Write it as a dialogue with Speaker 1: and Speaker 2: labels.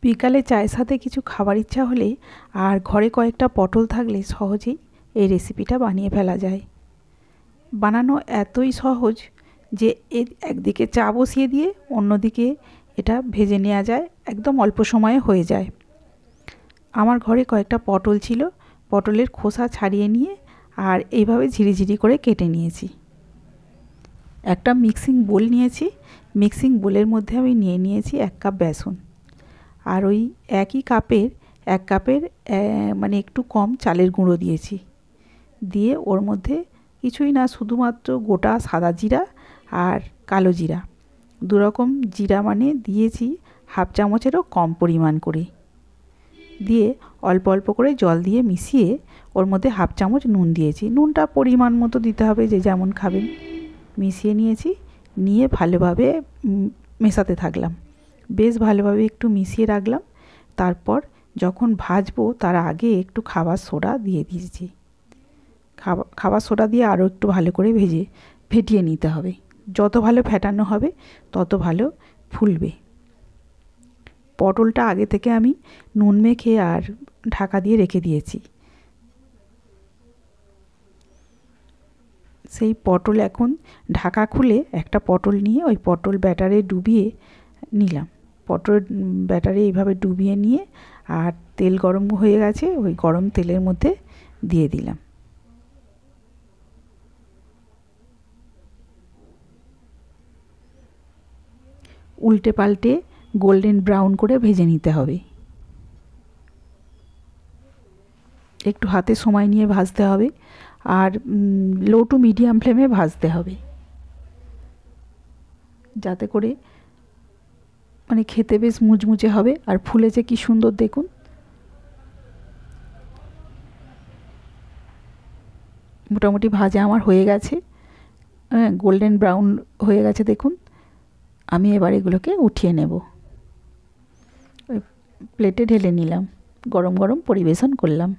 Speaker 1: বিকালে চায়ের সাথে কিছু খাবার ইচ্ছা হলে আর ঘরে কয়েকটা পটল থাকলে সহজেই এই রেসিপিটা বানিয়ে ফেলা যায়। বানানো এতই সহজ যে একদিকে চা বসিয়ে দিয়ে অন্যদিকে এটা ভেজে নেওয়া যায়, একদম অল্প সময়ে হয়ে যায়। আমার ঘরে কয়েকটা পটল ছিল, পটলের খোসা ছাড়িয়ে নিয়ে আর এইভাবে ঝিরিঝিরি করে কেটে নিয়েছি। একটা মিক্সিং বোল নিয়েছি, মিক্সিং বোলের মধ্যে আমি নিয়ে নিয়েছি 1 কাপ বেসন, আর ওই একই কাপের 1 কাপের মানে একটু কম চালের গুঁড়ো দিয়েছি। দিয়ে ওর মধ্যে কিছুই না, শুধুমাত্র গোটা সাদা জিরা আর কালো জিরা, দুরকম জিরা মানে দিয়েছি হাফ চামচেরও কম পরিমাণ করে। দিয়ে অল্প অল্প করে জল দিয়ে মিশিয়ে ওর মধ্যে হাফ চামচ নুন দিয়েছি, নুনটা পরিমাণ মতো দিতে হবে যে যেমন খাবেন। মিশিয়ে নিয়েছি, নিয়ে ভালোভাবে মেশাতে থাকলাম, বেশ ভালোভাবে একটু মিশিয়ে রাখলাম। তারপর যখন ভাজবো তার আগে একটু খাবার সোডা দিয়ে দিয়েছি। খাবার সোডা দিয়ে আরও একটু ভালো করে ফেটিয়ে নিতে হবে। যত ভালো ফেটানো হবে তত ভালো ফুলবে। পটলটা আগে থেকে আমি নুন মেখে আর ঢাকা দিয়ে রেখে দিয়েছি। সেই পটল এখন ঢাকা খুলে একটা পটল নিয়ে ওই পটল ব্যাটারে ডুবিয়ে নিলাম। পটল ব্যাটারে এইভাবে ডুবিয়ে নিয়ে আর তেল গরম হয়ে গেছে, ওই গরম তেলের মধ্যে দিয়ে দিলাম। উল্টে পাল্টে গোল্ডেন ব্রাউন করে ভেজে নিতে হবে। একটু হাতে সময় নিয়ে ভাজতে হবে আর লো টু মিডিয়াম ফ্লেমে ভাজতে হবে, যাতে করে মানে খেতে বেশ মুচমুচে হবে আর ফুলেছে কি সুন্দর দেখুন। মোটামুটি ভাজা আমার হয়ে গেছে, গোল্ডেন ব্রাউন হয়ে গেছে দেখুন। আমি এবার এগুলোকে উঠিয়ে নেব, ওই প্লেটে ঢেলে নিলাম, গরম গরম পরিবেশন করলাম।